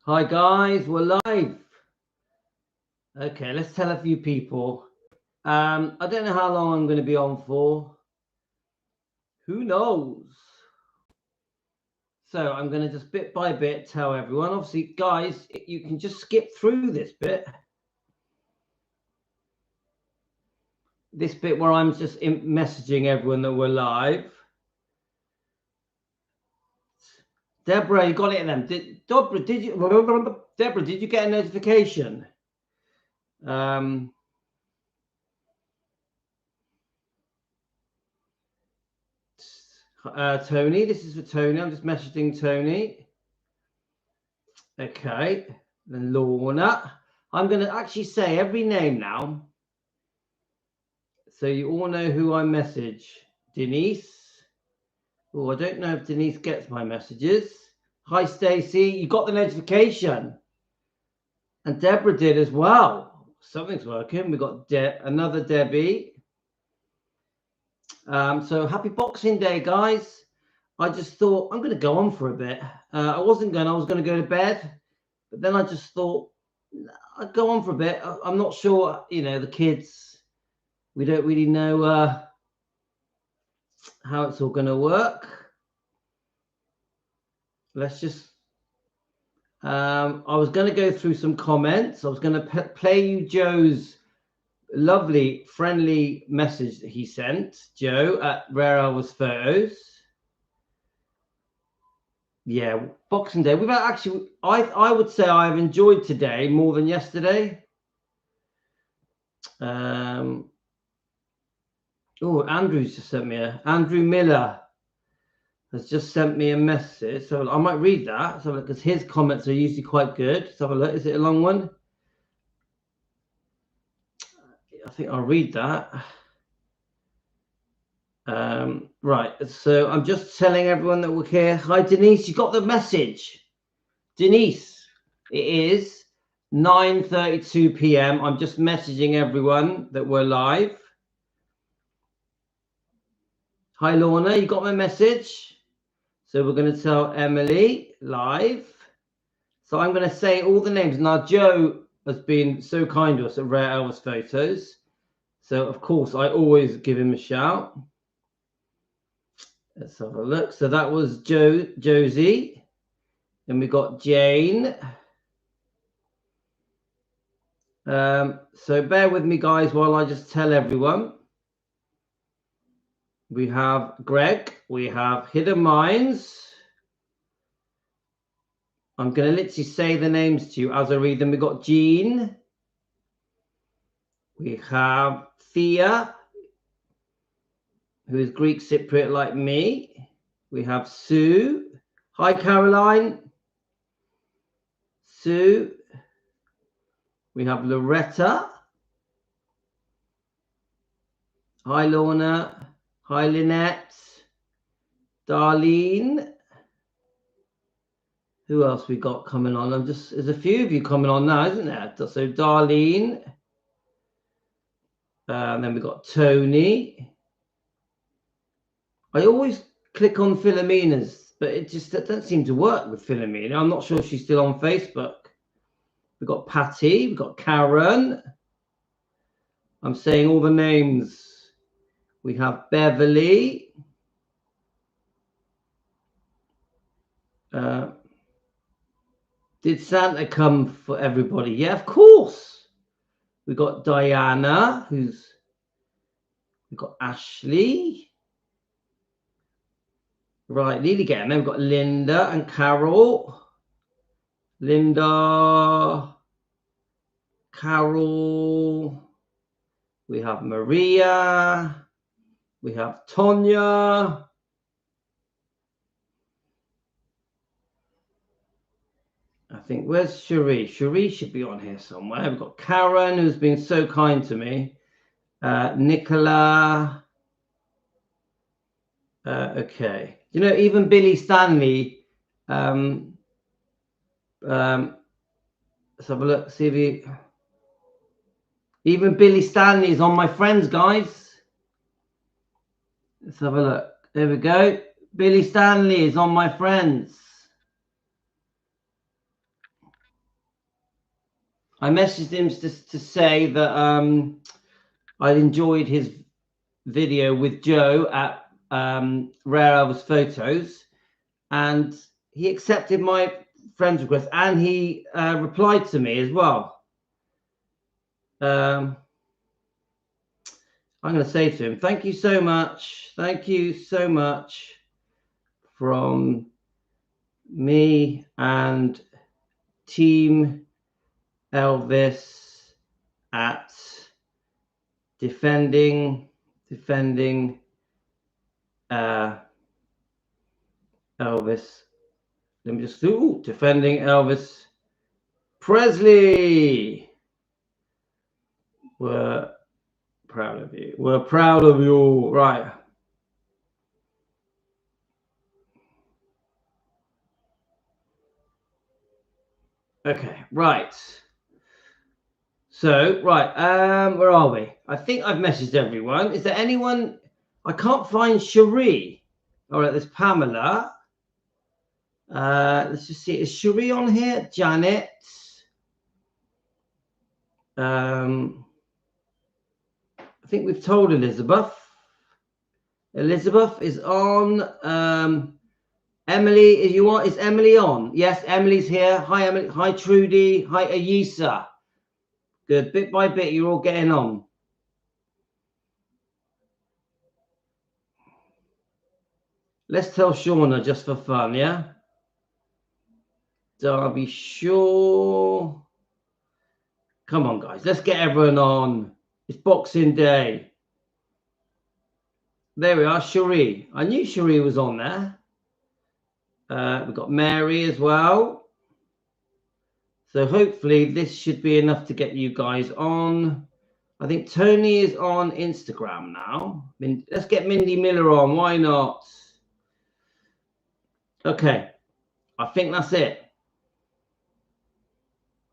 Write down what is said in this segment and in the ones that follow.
Hi guys, we're live. Okay, let's tell a few people. I don't know how long I'm going to be on for. Who knows? So I'm going to just bit by bit tell everyone. Obviously, guys, you can just skip through this bit. This bit where I'm just messaging everyone that we're live. Deborah, you got it then. Deborah, did you get a notification? Tony, this is for Tony. I'm just messaging Tony. Okay, then Lorna. I'm going to actually say every name now, so you all know who I message. Denise. Oh, I don't know if Denise gets my messages. Hi, Stacey. You got the notification, and Deborah did as well. Something's working. We got another Debbie. So happy Boxing Day, guys. I just thought I'm going to go on for a bit. I was going to go to bed, but then I just thought I'd go on for a bit. I'm not sure, the kids, we don't really know how it's all going to work. Let's just, I was going to go through some comments. I was going to play you Joe's lovely, friendly message that he sent, Joe, at Rare Elvis Photos. Yeah, Boxing Day. We've actually, I would say I've enjoyed today more than yesterday. Oh, Andrew's just sent me Andrew Miller has just sent me a message. So I might read that. So because his comments are usually quite good. Let's have a look. Is it a long one? I think I'll read that. Right. So I'm just telling everyone that we're here. Hi, Denise. You got the message. Denise, it is 9:32 p.m. I'm just messaging everyone that we're live. Hi, Lorna. You got my message? So we're going to tell Emily live. So I'm going to say all the names. Now, Joe has been so kind to us at Rare Elvis Photos. So, of course, I always give him a shout. Let's have a look. So that was Josie. Then we got Jane. So bear with me, guys, while I just tell everyone. We have Greg. We have Hidden Minds. I'm going to literally say the names to you as I read them. We got Jean. We have Thea, who is Greek Cypriot like me. We have Sue. Hi, Caroline. Sue. We have Loretta. Hi, Lorna. Hi, Lynette. Darlene. Who else we got coming on? There's a few of you coming on now, isn't there? So Darlene. And then we got Tony. I always click on Philomena's, but it just doesn't seem to work with Philomena. I'm not sure if she's still on Facebook. We've got Patty. We've got Karen. I'm saying all the names. We have Beverly. Did Santa come for everybody? Yeah, of course. We've got Diana, we've got Ashley. Right, nearly getting there. We've got Linda and Carol. Linda, Carol. We have Maria. We have Tonya. I think, where's Cherie? Cherie should be on here somewhere. We've got Karen, who's been so kind to me. Nicola. Okay. Even Billy Stanley. Let's have a look. See if even Billy Stanley is on my friends, guys. Let's have a look. There we go. Billy Stanley is on my friends. I messaged him to say that I enjoyed his video with Joe at Rare Elvis Photos, and he accepted my friend's request, and he replied to me as well. I'm going to say to him, thank you so much from me and Team Elvis at defending Elvis. Let me just do defending Elvis Presley. We're proud of you. We're proud of you. Right. Okay, right. So, right, where are we? I think I've messaged everyone. Is there anyone? I can't find Cherie. All right, there's Pamela. Let's just see. Is Cherie on here? Janet. I think we've told Elizabeth. Elizabeth is on. Emily, is Emily on? Yes, Emily's here. Hi, Emily. Hi, Trudy. Hi, Ayisa. Good. Bit by bit, you're all getting on. Let's tell Shauna just for fun, yeah? Derby Shaw. Come on, guys. Let's get everyone on. It's Boxing Day. There we are, Cherie. I knew Cherie was on there. We've got Mary as well. So hopefully this should be enough to get you guys on. I think Tony is on Instagram now. Let's get Mindy Miller on. Why not? Okay. I think that's it.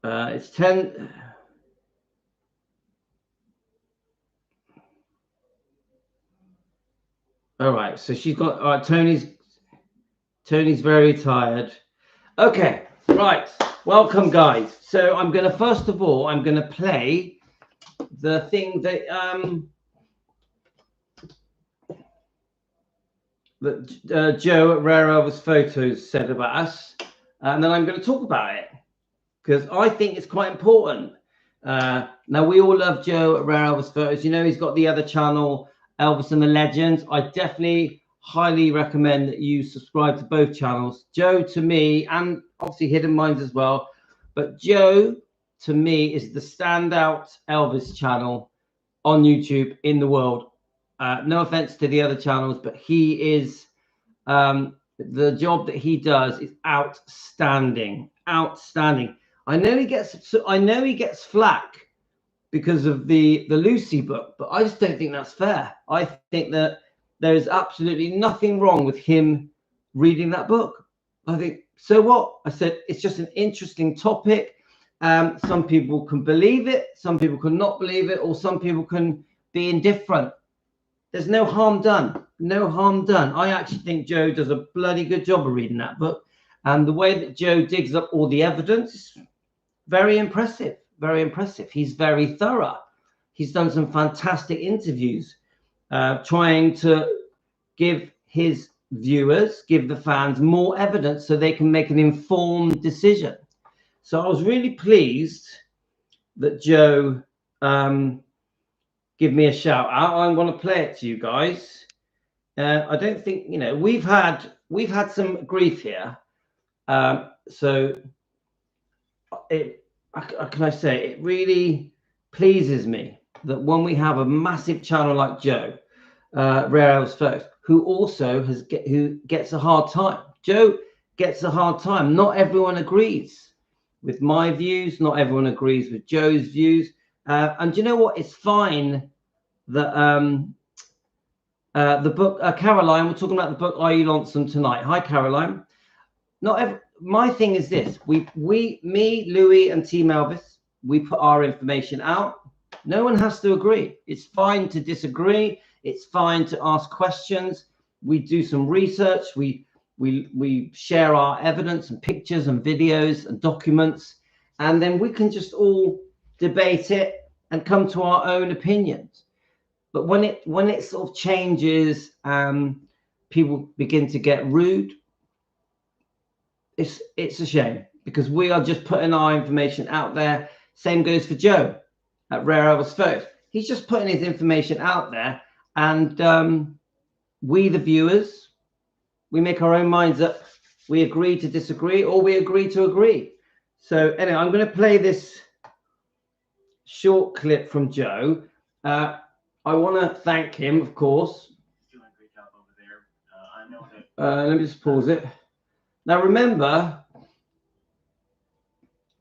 It's 10. All right. So she's got. All right. Tony's very tired. Okay. Right. Welcome, guys. So I'm going to, first of all, I'm going to play the thing that Joe at Rare Elvis Photos said about us, and then I'm going to talk about it because I think it's quite important. Now, we all love Joe at Rare Elvis Photos. You know, he's got the other channel, Elvis and the Legends. I definitely highly recommend that you subscribe to both channels. Joe, to me, and obviously Hidden Minds as well, but Joe, to me, is the standout Elvis channel on YouTube in the world. No offense to the other channels, but he is, the job that he does is outstanding. I know he gets flack because of the Lucy book, but I just don't think that's fair. I think that there is absolutely nothing wrong with him reading that book. I think, so what? I said, it's just an interesting topic. Some people can believe it, some people can not believe it, or some people can be indifferent. There's no harm done. No harm done. I actually think Joe does a bloody good job of reading that book. And the way that Joe digs up all the evidence is very impressive. Very impressive. He's very thorough. He's done some fantastic interviews, trying to give his viewers, give the fans more evidence so they can make an informed decision. So I was really pleased that Joe give me a shout out. I'm going to play it to you guys. I don't think, you know, we've had some grief here. So can I say, it really pleases me that when we have a massive channel like Joe, Rare Elvis Photos, who also who gets a hard time. Joe gets a hard time. Not everyone agrees with my views. Not everyone agrees with Joe's views. And you know what? It's fine that the book, Caroline, we're talking about the book Are You Lonesome Tonight? Hi, Caroline. My thing is this: me, Louis, and Team Elvis, we put our information out. No one has to agree. It's fine to disagree. It's fine to ask questions. We do some research. We share our evidence and pictures and videos and documents. and then we can just all debate it and come to our own opinions. But when it sort of changes, people begin to get rude, it's a shame, because we are just putting our information out there. Same goes for Joe at Rare Elvis Photos. He's just putting his information out there, and we, the viewers, we make our own minds up. We agree to disagree, or we agree to agree. So anyway, I'm going to play this short clip from Joe. I want to thank him, of course. He's doing a great job over there. I know that. Let me just pause it. Now, remember,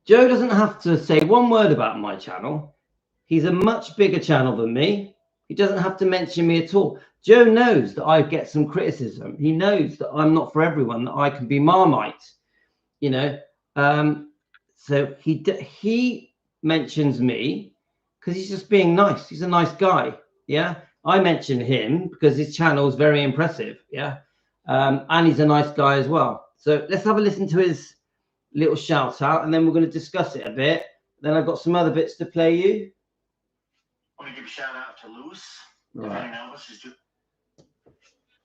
Joe doesn't have to say one word about my channel. He's a much bigger channel than me. He doesn't have to mention me at all. Joe knows that I get some criticism. He knows that I'm not for everyone, that I can be Marmite, you know. So he mentions me because he's just being nice. He's a nice guy, yeah. I mention him because his channel is very impressive, yeah. And he's a nice guy as well. So let's have a listen to his little shout out, and then we're going to discuss it a bit. Then I've got some other bits to play you. I want to give a shout out to Lewis. Right. I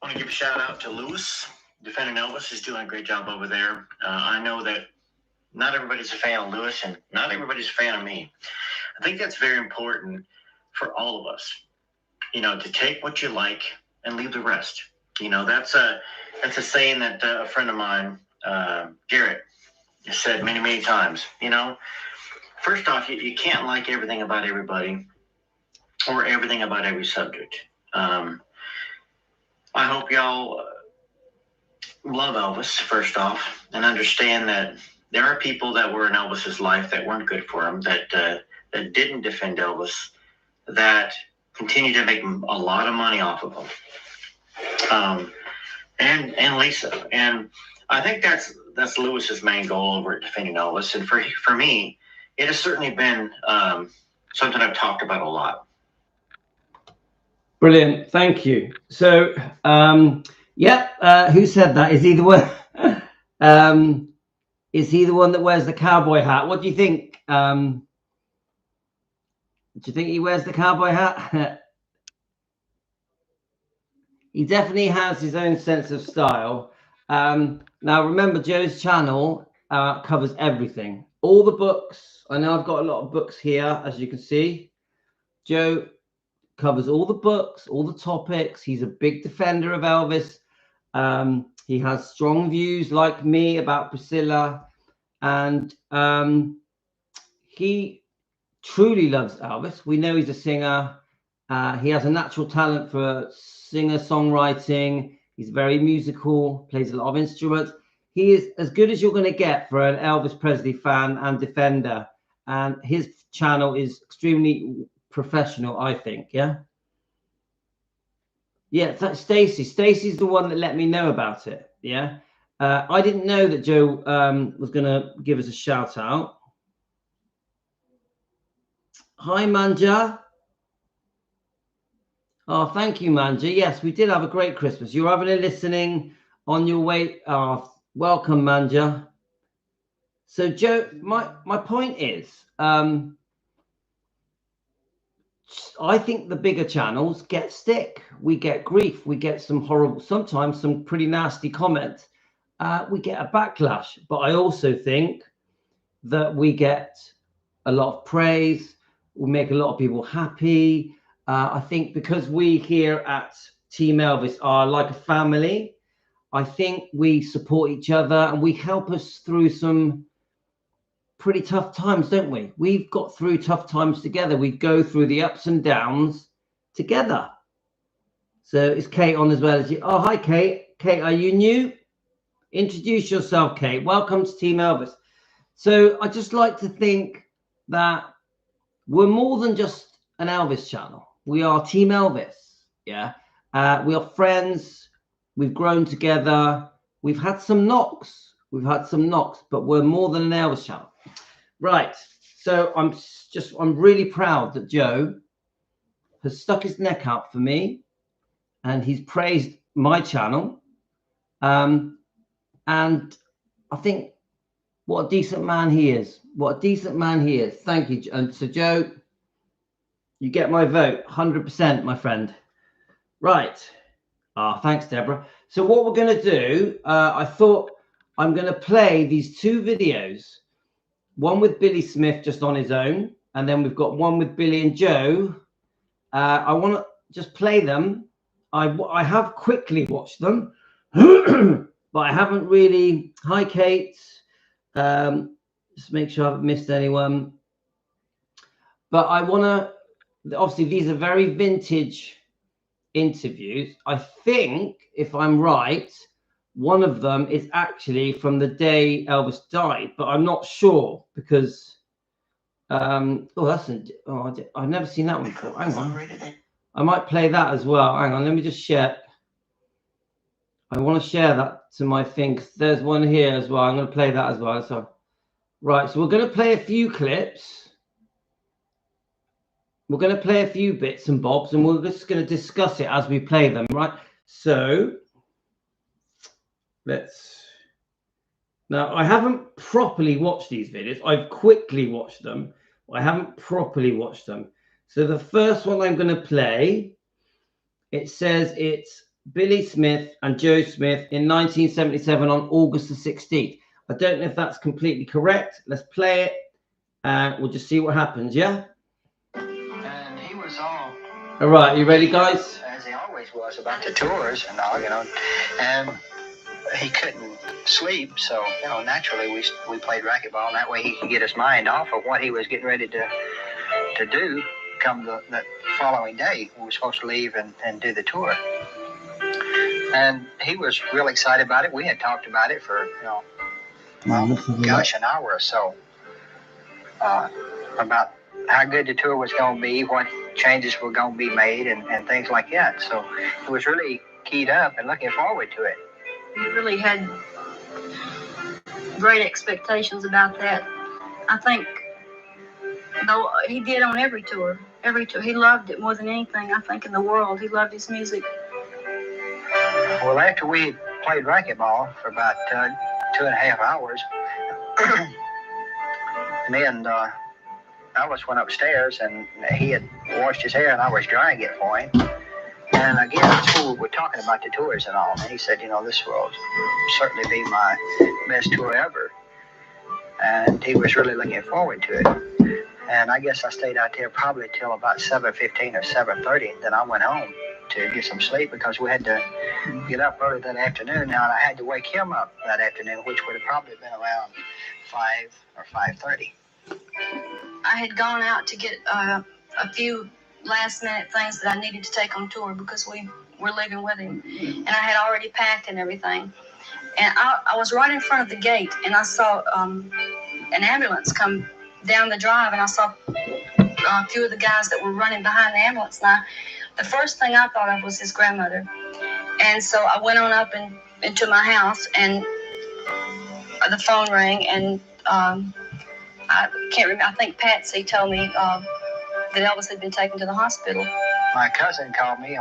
want to give a shout out to Lewis. Defending Elvis is doing a great job over there. I know that not everybody's a fan of Lewis, and not everybody's a fan of me. I think that's very important for all of us, you know, to take what you like and leave the rest. You know, that's a saying that a friend of mine, Garrett, has said many, many times. You know, first off, you can't like everything about everybody or everything about every subject. I hope y'all love Elvis, first off, and understand that there are people that were in Elvis's life that weren't good for him, that didn't defend Elvis, that continue to make a lot of money off of him. And Lisa. And I think that's Lewis's main goal over at defending Elvis. And for me, it has certainly been something I've talked about a lot. Brilliant, thank you. So, who said that? Is he the one? Is he the one that wears the cowboy hat? What do you think? Do you think he wears the cowboy hat? He definitely has his own sense of style. Now, remember, Joe's channel covers everything. All the books. I know I've got a lot of books here, as you can see. Joe covers all the books, all the topics. He's a big defender of Elvis. He has strong views, like me, about Priscilla. And he truly loves Elvis. We know he's a singer. He has a natural talent for singer-songwriting. He's very musical, plays a lot of instruments. He is as good as you're going to get for an Elvis Presley fan and defender. And his channel is extremely professional, I think. Yeah. Stacey's the one that let me know about it. Yeah. I didn't know that Joe was going to give us a shout out. Hi, Manja. Oh, thank you, Manja. Yes, we did have a great Christmas. You're having a listening on your way. Oh, welcome, Manja. So, Joe, my point is, I think the bigger channels get stick. We get grief. We get some horrible, sometimes some pretty nasty comments. We get a backlash. But I also think that we get a lot of praise. We make a lot of people happy. I think because we here at Team Elvis are like a family, I think we support each other and we help us through some pretty tough times, don't we? We've got through tough times together. We go through the ups and downs together. So is Kate on as well as you? Oh, hi, Kate. Kate, are you new? Introduce yourself, Kate. Welcome to Team Elvis. So I just like to think that we're more than just an Elvis channel. We are Team Elvis. Yeah. We are friends. We've grown together. We've had some knocks. But we're more than an Elvis channel. Right. So I'm really proud that Joe has stuck his neck out for me and he's praised my channel. And I think What a decent man he is. What a decent man he is. Thank you. And so, Joe, you get my vote, 100%, my friend. Right. Thanks, Deborah. So what we're going to do, I thought I'm going to play these two videos, one with Billy Smith just on his own, and then we've got one with Billy and Joe. I want to just play them. I have quickly watched them, but I haven't really. Hi, Kate. Just make sure I haven't missed anyone. But I want to, obviously, these are very vintage interviews. I think, if I'm right, one of them is actually from the day Elvis died, but I'm not sure because I've never seen that one before. Hang on, I might play that as well. Hang on, let me just share. I want to share that to my thing. There's one here as well. I'm going to play that as well. So right, so we're going to play a few clips. We're going to play a few bits and bobs, and we're just going to discuss it as we play them, right? So now I haven't properly watched these videos. I've quickly watched them. I haven't properly watched them. So the first one I'm going to play, it says it's Billy Smith and Joe Smith in 1977 on August the 16th. I don't know if that's completely correct. Let's play it, and we'll just see what happens, yeah? And he was all right, you ready, guys? As he always was about the tours and all, and he couldn't sleep, so naturally we played racquetball, and that way he could get his mind off of what he was getting ready to do come the following day. We were supposed to leave and do the tour, and he was real excited about it. We had talked about it for an hour or so, about how good the tour was going to be, what changes were going to be made, and things like that. So he was really keyed up and looking forward to it. He really had great expectations about that. I think, though he did on every tour, he loved it more than anything, I think, in the world. He loved his music. Well, after we played racquetball for about 2.5 hours, me and Elvis went upstairs, and he had washed his hair, and I was drying it for him. And again, that's what we were talking about, the tours and all. And he said, this will certainly be my best tour ever. And he was really looking forward to it. And I guess I stayed out there probably till about 7:15 or 7:30. Then I went home to get some sleep because we had to get up early that afternoon. Now, I had to wake him up that afternoon, which would have probably been around 5 or 5:30. I had gone out to get a few last-minute things that I needed to take on tour because we were leaving with him. And I had already packed and everything. And I was right in front of the gate, and I saw an ambulance come down the drive, and I saw a few of the guys that were running behind the ambulance. Now, the first thing I thought of was his grandmother. And so I went on up into my house, and the phone rang, and I can't remember. I think Patsy told me that Elvis had been taken to the hospital. My cousin called me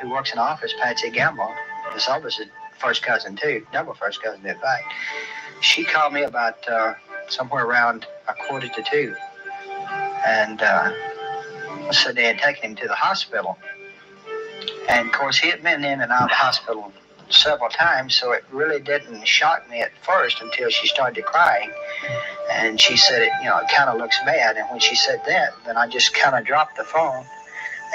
who works in the office, Patsy Gamble. It's Elvis' first cousin, too. Double first cousin, in fact. She called me about somewhere around 1:45. And said they had taken him to the hospital. And, of course, he had been in and out of the hospital several times, so it really didn't shock me at first until she started crying. And she said it kind of looks bad. And when she said that, then I just kind of dropped the phone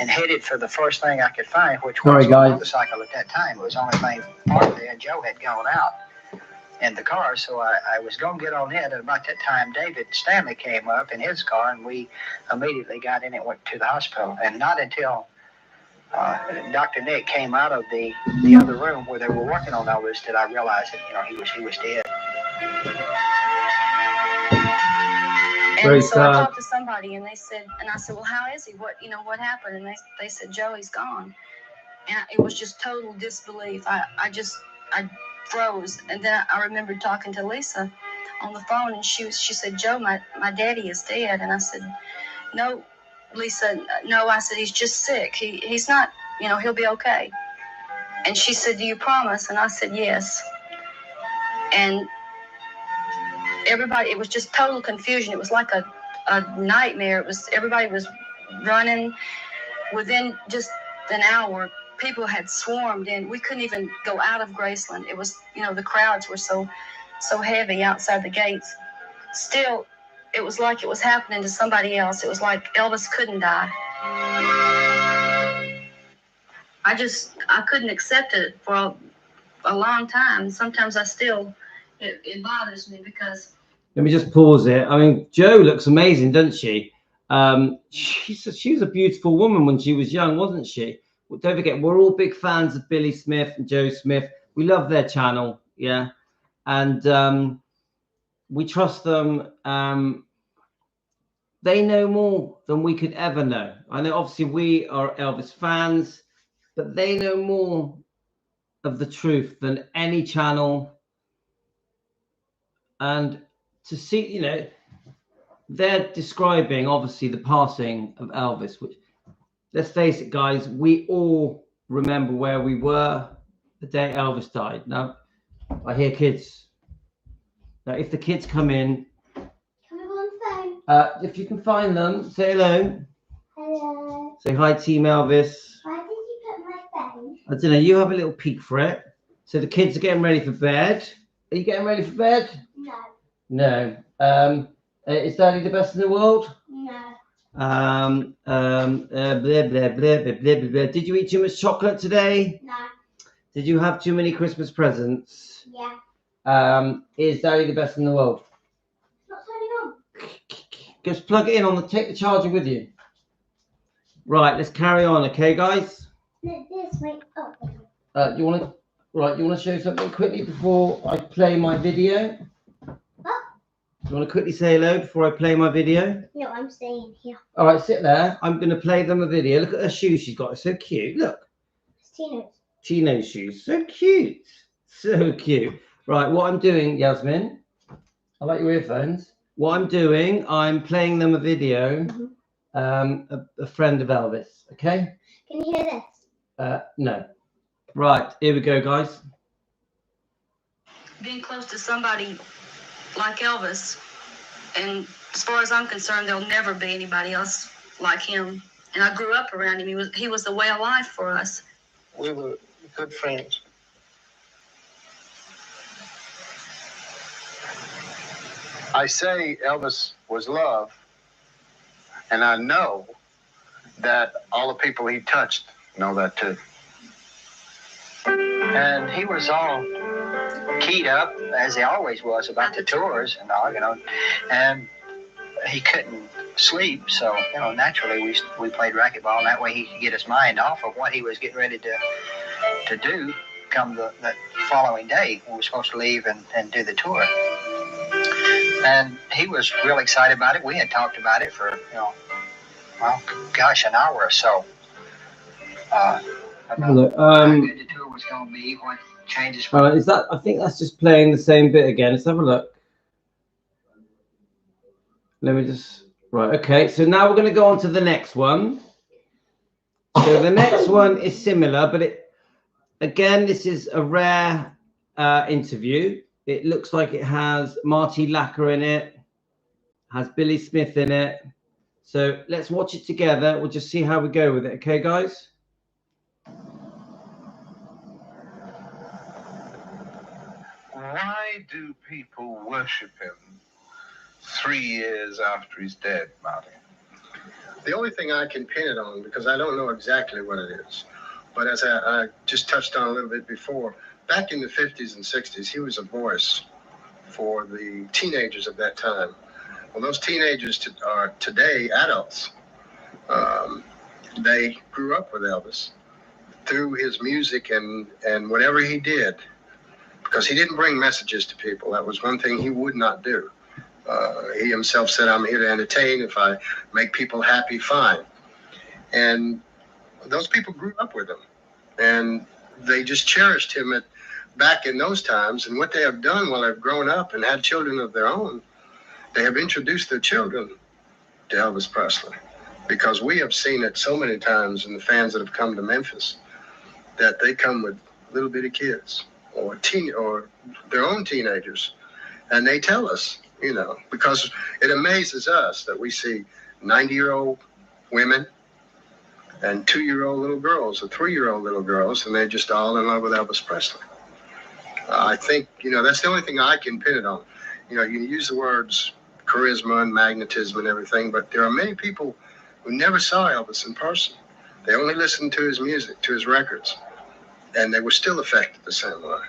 and headed for the first thing I could find, which was a motorcycle at that time. It was the only thing parked there, and Joe had gone out in the car, so I was going to get on it. And about that time, David Stanley came up in his car, and we immediately got in and went to the hospital. And not until Dr. Nick came out of the other room where they were working on Elvis did I realize that he was dead. And so I talked to somebody, and I said, well, how is he? What happened? And they said, Joey's gone. And it was just total disbelief. I froze. And then I remember talking to Lisa on the phone, and she said, Joe, my daddy is dead. And I said, no, Lisa, no. I said, he's just sick. He's not, he'll be okay. And she said, do you promise? And I said, yes. And everybody, it was just total confusion. It was like a nightmare. Everybody was running. Within just an hour, people had swarmed in. We couldn't even go out of Graceland. It was, the crowds were so heavy outside the gates. Still, it was like it was happening to somebody else. It was like Elvis couldn't die. I couldn't accept it for a long time. Sometimes it bothers me because. Let me just pause it. I mean, Joe looks amazing, doesn't she? She was a beautiful woman when she was young, wasn't she? Well, don't forget, we're all big fans of Billy Smith and Joe Smith. We love their channel, yeah, and we trust them. They know more than we could ever know. I know, obviously, we are Elvis fans, but they know more of the truth than any channel. And to see, they're describing obviously the passing of Elvis, which, let's face it, guys, we all remember where we were the day Elvis died. Now, I hear kids. Now, if the kids come in, if you can find them, say hello. Hello. Say hi, Team Elvis. Why did you put my phone? I don't know. You have a little peek for it. So the kids are getting ready for bed. Are you getting ready for bed? No. No. Is Daddy the best in the world? No. Blah, blah, blah, blah, blah, blah, blah. Did you eat too much chocolate today? No. Did you have too many Christmas presents? Yeah. Is Daddy the best in the world? It's not turning on. Just plug it in take the charger with you. Right, let's carry on, okay, guys? This way. You want to show something quickly before I play my video? What? You want to quickly say hello before I play my video? No, I'm staying here. All right, sit there. I'm going to play them a video. Look at her shoes she's got. It's so cute. Look. It's Tino's. Tino's shoes. So cute. So cute. Right, what I'm doing, Yasmin, I like your earphones. What I'm doing, I'm playing them a video, a friend of Elvis, okay? Can you hear this? No. Right, here we go, guys. Being close to somebody like Elvis, and as far as I'm concerned, there'll never be anybody else like him. And I grew up around him. He was the way of life for us. We were good friends. I say Elvis was love, and I know that all the people he touched know that too. And he was all keyed up, as he always was, about the tours and all, and he couldn't sleep, so, naturally we played racquetball, and that way he could get his mind off of what he was getting ready to do come the following day when we were supposed to leave and do the tour. And he was real excited about it. We had talked about it for, an hour or so. Look, how good the tour was going to be, what changes. I think that's just playing the same bit again. Let's have a look. Let me just, right, okay. So now we're going to go on to the next one. So the next one is similar, but again, this is a rare interview. It looks like it has Marty Lacker in it, has Billy Smith in it. So let's watch it together. We'll just see how we go with it. Okay, guys? Why do people worship him 3 years after he's dead, Marty? The only thing I can pin it on, because I don't know exactly what it is, but as I just touched on a little bit before, back in the 50s and 60s, he was a voice for the teenagers of that time. Well, those teenagers are today adults. They grew up with Elvis through his music and whatever he did, because he didn't bring messages to people. That was one thing he would not do. He himself said, "I'm here to entertain. If I make people happy, fine." And those people grew up with him, and they just cherished him back in those times. And what they have done while they've grown up and had children of their own, they have introduced their children to Elvis Presley, because we have seen it so many times in the fans that have come to Memphis, that they come with little bitty kids or their own teenagers, and they tell us you know, because it amazes us that we see 90-year-old women and 2-year-old little girls or 3-year-old little girls, and they're just all in love with Elvis Presley. I think, you know, that's the only thing I can pin it on. You know, you can use the words charisma and magnetism and everything, but there are many people who never saw Elvis in person. They only listened to his music, to his records, and they were still affected the same way.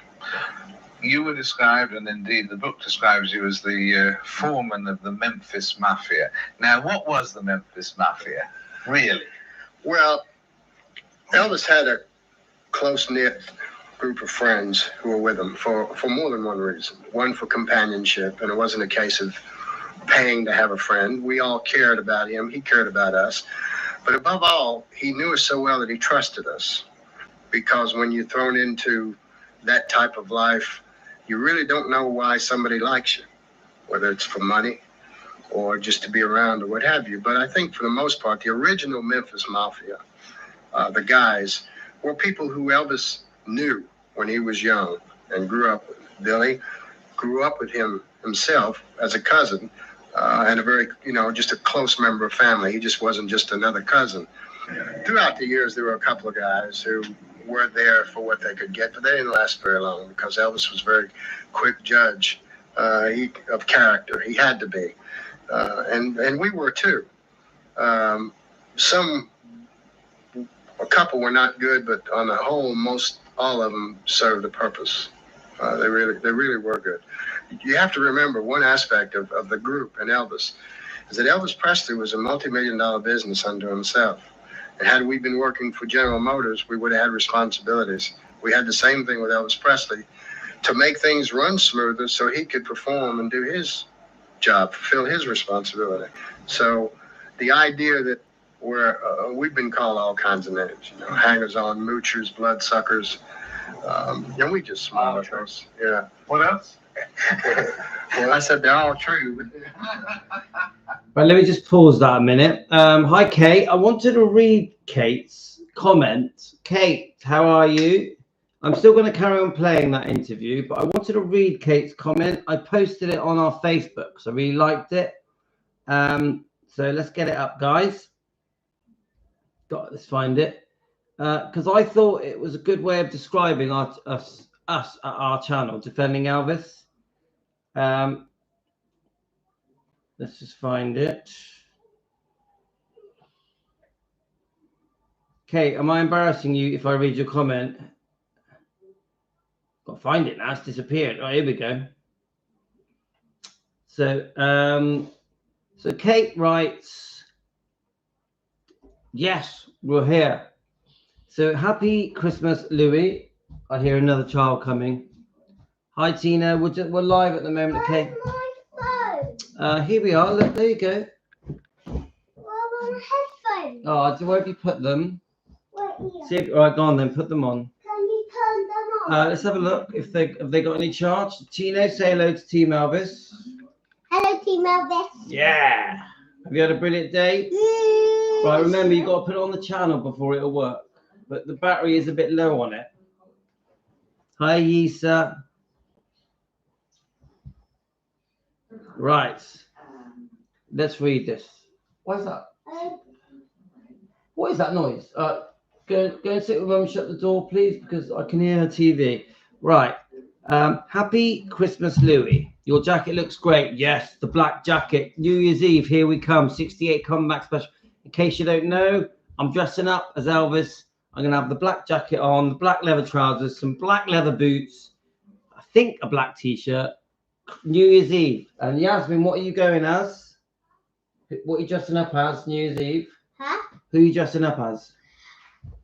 You were described, and indeed the book describes you as the foreman of the Memphis Mafia. Now, what was the Memphis Mafia, really? Well, Elvis had a close-knit group of friends who were with him for more than one reason. One, for companionship, and it wasn't a case of paying to have a friend. We all cared about him. He cared about us. But above all, he knew us so well that he trusted us. Because when you're thrown into that type of life, you really don't know why somebody likes you, whether it's for money or just to be around or what have you. But I think for the most part, the original Memphis Mafia, the guys, were people who Elvis knew when he was young and grew up with. Billy grew up with him himself as a cousin and a very, you know, just a close member of family. He just wasn't just another cousin. Throughout the years, there were a couple of guys who were there for what they could get, but they didn't last very long because Elvis was a very quick judge of character. He had to be. And we were too. A couple were not good, but on the whole, most all of them served a purpose. They really were good. You have to remember one aspect of the group and Elvis is that Elvis Presley was a multi-million-dollar business unto himself. And had we been working for General Motors, we would have had responsibilities. We had the same thing with Elvis Presley to make things run smoother so he could perform and do his job, fulfill his responsibility. So the idea that we've been called all kinds of names, you know, hangers-on, moochers, bloodsuckers, and we just smiled at those. Yeah. What else? Well, I said they're all true. Right, let me just pause that a minute. Hi, Kate. I wanted to read Kate's comment. Kate, how are you? I'm still going to carry on playing that interview, but I wanted to read Kate's comment. I posted it on our Facebook, so I really liked it. So let's get it up, guys. Let's find it. Because I thought it was a good way of describing us at our channel, Defending Elvis. Let's just find it. Kate, am I embarrassing you if I read your comment? Got to find it now. It's disappeared. Oh, here we go. So, so Kate writes, yes, we're here. So happy Christmas, Louis. I hear another child coming. Hi, Tina. We're live at the moment, okay? Here we are. Look, there you go. Headphones. Oh, where have you put them? Right See here. if, all right, go on then. Put them on. Can you turn them on? Let's have a look if they got any charge. Tino, say hello to Team Elvis. Hello, Team Elvis. Yeah. Have you had a brilliant day? Right, remember you got to put it on the channel before it'll work. But the battery is a bit low on it. Hi, Yisa. Right. Let's read this. What is that? What is that noise? Go and sit with Mum, shut the door, please, because I can hear her TV. Right. Happy Christmas, Louis. Your jacket looks great. Yes, the black jacket. New Year's Eve, here we come. 68 comeback special. In case you don't know, I'm dressing up as Elvis. I'm going to have the black jacket on, the black leather trousers, some black leather boots, I think a black T-shirt. New Year's Eve. And Yasmin, what are you going as? What are you dressing up as New Year's Eve? Huh? Who are you dressing up as?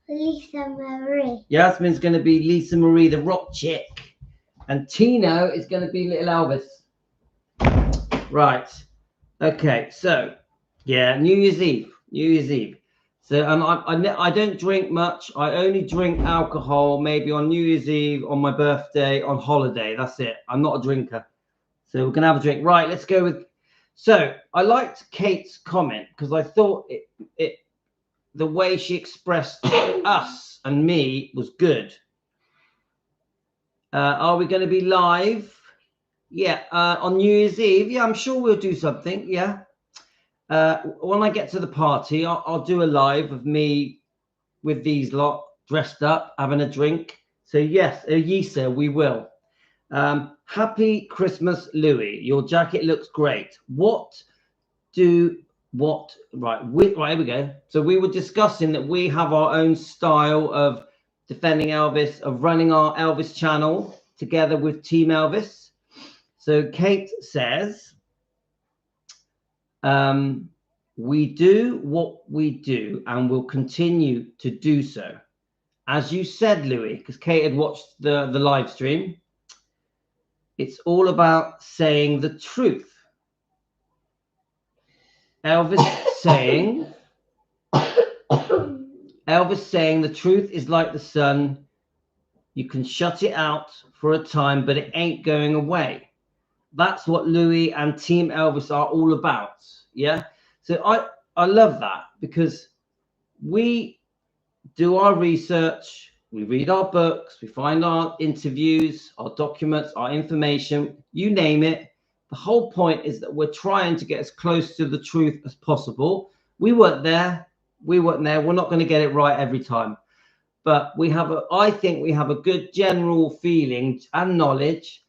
Lisa Marie. Yasmin's going to be Lisa Marie, the rock chick. And Tino is going to be little Elvis. Right. Okay. So, yeah, New Year's Eve. New Year's Eve. So I don't drink much. I only drink alcohol maybe on New Year's Eve, on my birthday, on holiday. That's it. I'm not a drinker. So we're going to have a drink. Right. Let's go with. So I liked Kate's comment because I thought the way she expressed us and me was good. Are we going to be live Yeah, on New Year's Eve. Yeah, I'm sure we'll do something. Yeah. When I get to the party, I'll do a live of me with these lot dressed up, having a drink. So yes, Yisa, we will. Happy Christmas, Louis. Your jacket looks great. Right, here we go. So we were discussing that we have our own style of defending Elvis, of running our Elvis channel together with Team Elvis. So Kate says, we do what we do and will continue to do so. As you said, Louis, because Kate had watched the live stream, it's all about saying the truth. Elvis saying the truth is like the sun. You can shut it out for a time, but it ain't going away. That's what Louis and Team Elvis are all about. Yeah. So I love that, because we do our research, we read our books, we find our interviews, our documents, our information, you name it. The whole point is that we're trying to get as close to the truth as possible. We weren't there. We're not going to get it right every time. But I think we have a good general feeling and knowledge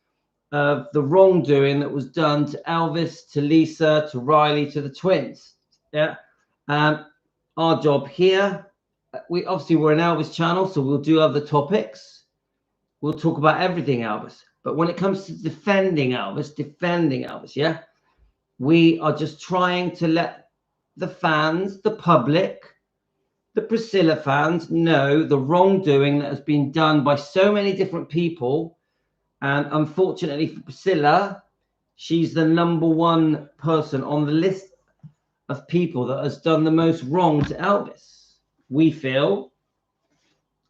of the wrongdoing that was done to Elvis, to Lisa, to Riley, to the twins. Yeah. Our job here, we're an Elvis channel, so we'll do other topics. We'll talk about everything Elvis. But when it comes to defending Elvis, yeah, we are just trying to let the fans, the public, the Priscilla fans know the wrongdoing that has been done by so many different people. And unfortunately for Priscilla, she's the #1 person on the list of people that has done the most wrong to Elvis. We feel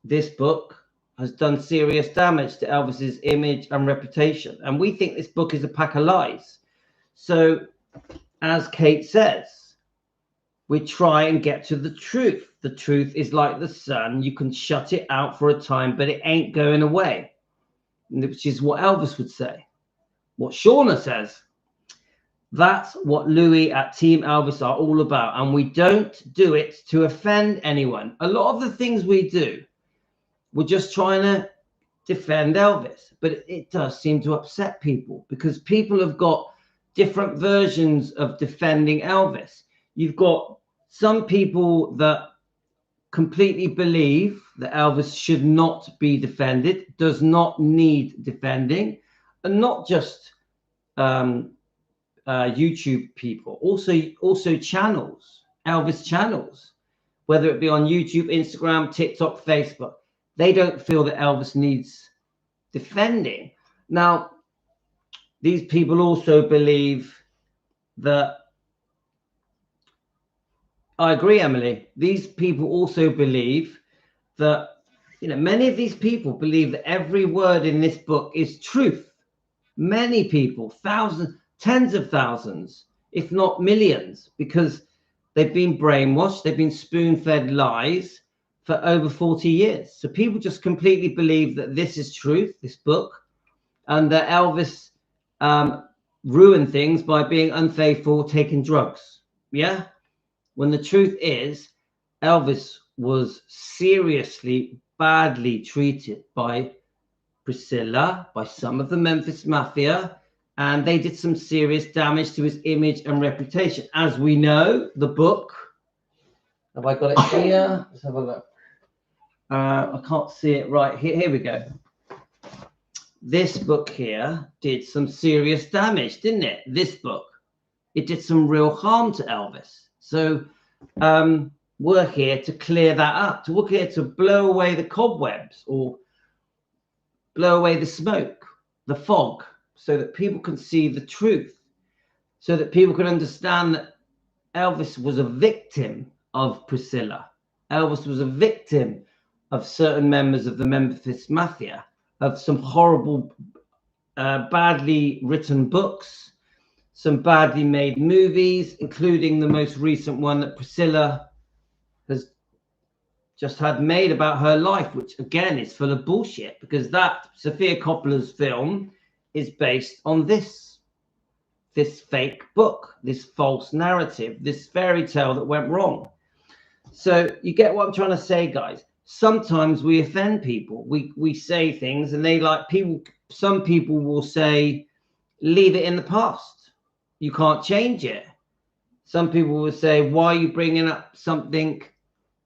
this book has done serious damage to Elvis's image and reputation. And we think this book is a pack of lies. So, as Kate says, we try and get to the truth. The truth is like the sun. You can shut it out for a time, but it ain't going away. Which is what Elvis would say. What Shauna says. That's what Louis at Team Elvis are all about. And we don't do it to offend anyone. A lot of the things we do, we're just trying to defend Elvis. But it does seem to upset people, because people have got different versions of defending Elvis. You've got some people that completely believe that Elvis should not be defended, does not need defending, and not just YouTube people, also channels, Elvis channels, whether it be on YouTube, Instagram, TikTok, Facebook. They don't feel that Elvis needs defending. Now, these people also believe that, I agree, Emily, these people also believe that, many of these people believe that every word in this book is truth. Many people, thousands, tens of thousands, if not millions, because they've been brainwashed, they've been spoon-fed lies for over 40 years. So people just completely believe that this is truth, this book, and that Elvis ruined things by being unfaithful, taking drugs. Yeah? When the truth is, Elvis was seriously, badly treated by Priscilla, by some of the Memphis Mafia, and they did some serious damage to his image and reputation. As we know, the book, have I got it here? Let's have a look. I can't see it right here. Here we go. This book here did some serious damage, didn't it? This book. It did some real harm to Elvis. So we're here to clear that up. We're here to blow away the cobwebs, or blow away the smoke, the fog, so that people can see the truth, so that people can understand that Elvis was a victim of Priscilla. Elvis was a victim of certain members of the Memphis Mafia, of some horrible, badly written books, some badly made movies, including the most recent one that Priscilla has just had made about her life, which again is full of bullshit, because that Sofia Coppola's film is based on this fake book, this false narrative, this fairy tale that went wrong. So you get what I'm trying to say, guys. Sometimes we offend people. We say things and they like people. Some people will say, leave it in the past. You can't change it. Some people will say, why are you bringing up something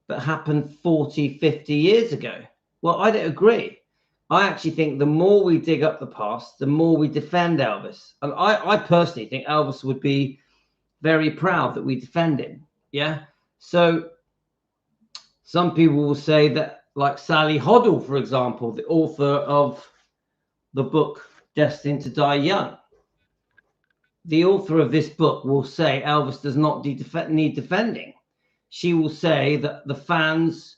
that happened 40, 50 years ago? Well, I don't agree. I actually think the more we dig up the past, the more we defend Elvis. And I personally think Elvis would be very proud that we defend him. Yeah. So some people will say that, like Sally Hoddle, for example, the author of the book Destined to Die Young. The author of this book will say Elvis does not need defending. She will say that the fans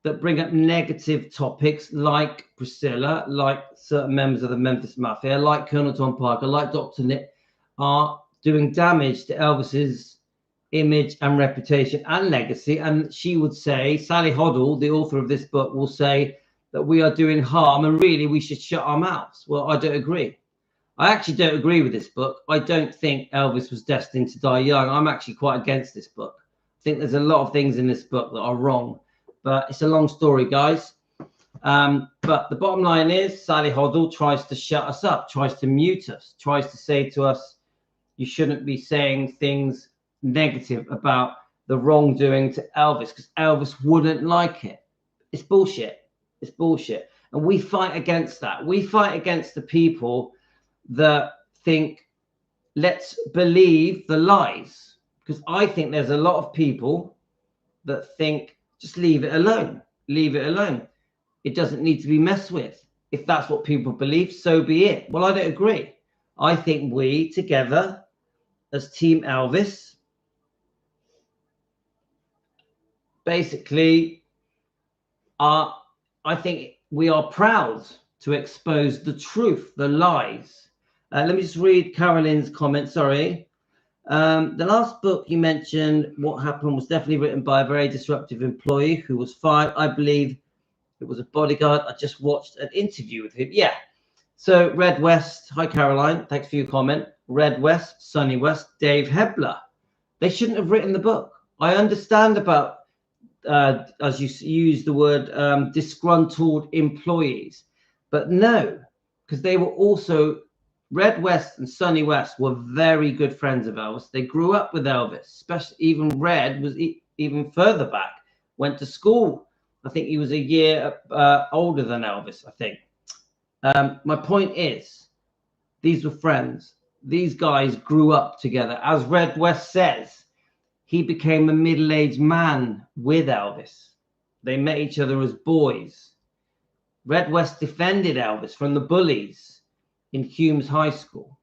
that bring up negative topics like Priscilla, like certain members of the Memphis Mafia, like Colonel Tom Parker, like Dr. Nick, are doing damage to Elvis's image and reputation and legacy. And she would say, Sally Hoddle, the author of this book, will say that we are doing harm and really we should shut our mouths. Well, I don't agree. I actually don't agree with this book. I don't think Elvis was destined to die young. I'm actually quite against this book. I think there's a lot of things in this book that are wrong, but it's a long story, guys. But the bottom line is Sally Hoddle tries to shut us up, tries to mute us, tries to say to us, you shouldn't be saying things negative about the wrongdoing to Elvis because Elvis wouldn't like it. It's bullshit. It's bullshit. And we fight against that. We fight against the people that think, let's believe the lies. Because I think there's a lot of people that think, just leave it alone. Leave it alone. It doesn't need to be messed with. If that's what people believe, so be it. Well, I don't agree. I think we together as Team Elvis basically are, I think we are proud to expose the truth, the lies. Let me just read Carolyn's comment. Sorry. The last book you mentioned, What Happened, was definitely written by a very disruptive employee who was fired. I believe it was a bodyguard. I just watched an interview with him. Yeah. So Red West. Hi, Caroline. Thanks for your comment. Red West, Sonny West, Dave Hebler. They shouldn't have written the book. I understand about, as you use the word, disgruntled employees. But no, because they were also, Red West and Sonny West were very good friends of Elvis. They grew up with Elvis, especially even Red was even further back, went to school. I think he was a year older than Elvis, I think. My point is, these were friends. These guys grew up together. As Red West says, he became a middle-aged man with Elvis. They met each other as boys. Red West defended Elvis from the bullies in Humes High School.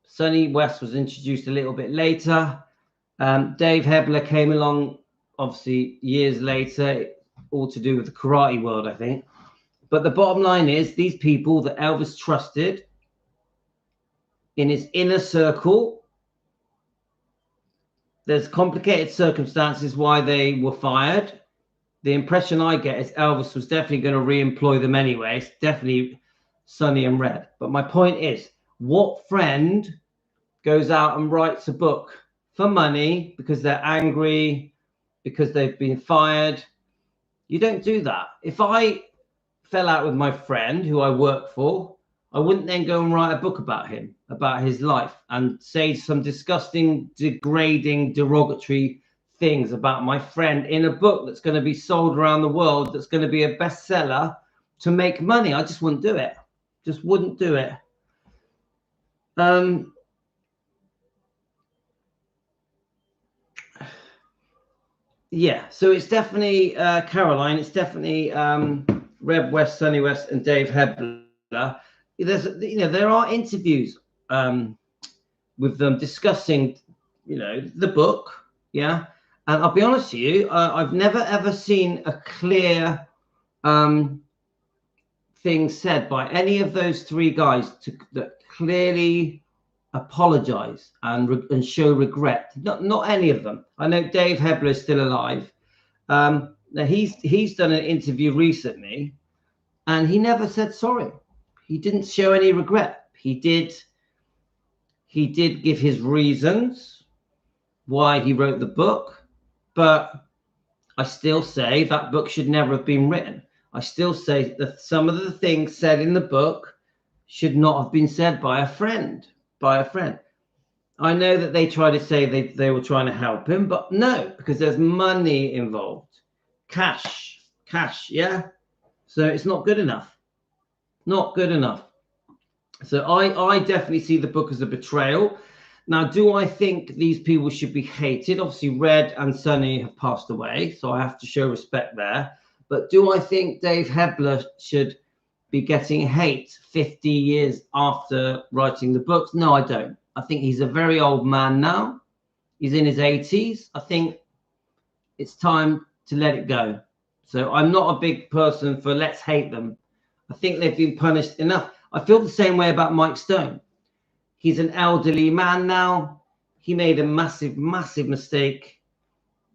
Sonny West was introduced a little bit later. Dave Hebler came along, obviously, years later, all to do with the karate world, I think. But the bottom line is, these people that Elvis trusted in his inner circle, there's complicated circumstances why they were fired. The impression I get is Elvis was definitely going to re-employ them anyway. It's definitely Sonny and Red. But my point is, what friend goes out and writes a book for money because they're angry, because they've been fired? You don't do that. If I fell out with my friend who I work for, I wouldn't then go and write a book about him, about his life, and say some disgusting, degrading, derogatory things about my friend in a book that's going to be sold around the world, that's going to be a bestseller to make money. I just wouldn't do it. Just wouldn't do it. Yeah, so it's definitely Caroline. It's definitely Red West, Sonny West, and Dave Hebler. There's, there are interviews with them discussing, the book. Yeah, and I'll be honest with you, I've never ever seen a clear thing said by any of those three guys that clearly apologize and show regret. Not any of them. I know Dave Hebler is still alive. Now he's done an interview recently, and he never said sorry. He didn't show any regret. He did give his reasons why he wrote the book, but I still say that book should never have been written. I still say that some of the things said in the book should not have been said by a friend. I know that they try to say they were trying to help him, but no, because there's money involved. Cash, yeah? So it's not good enough. Not good enough. So I definitely see the book as a betrayal. Now, do I think these people should be hated? Obviously, Red and Sonny have passed away, so I have to show respect there. But do I think Dave Hebler should be getting hate 50 years after writing the books? No, I don't. I think he's a very old man now. He's in his 80s. I think it's time to let it go. So I'm not a big person for let's hate them. I think they've been punished enough. I feel the same way about Mike Stone. He's an elderly man now. He made a massive mistake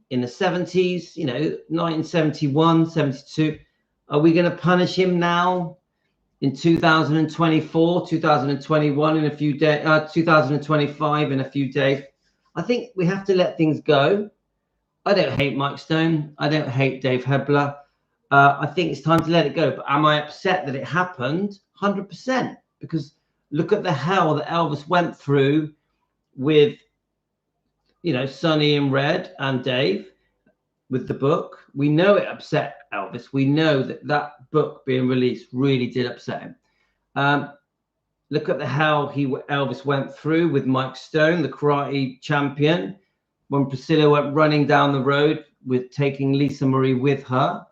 in the 70s, 1971, 72. Are we going to punish him now in 2024, 2021 in a few days, 2025 in a few days? I think we have to let things go. I don't hate Mike Stone. I don't hate Dave Hebler. I think it's time to let it go. But am I upset that it happened? 100%. Because look at the hell that Elvis went through with, Sonny and Red and Dave with the book. We know it upset Elvis. We know that book being released really did upset him. Look at the hell Elvis went through with Mike Stone, the karate champion, when Priscilla went running down the road with taking Lisa Marie with her.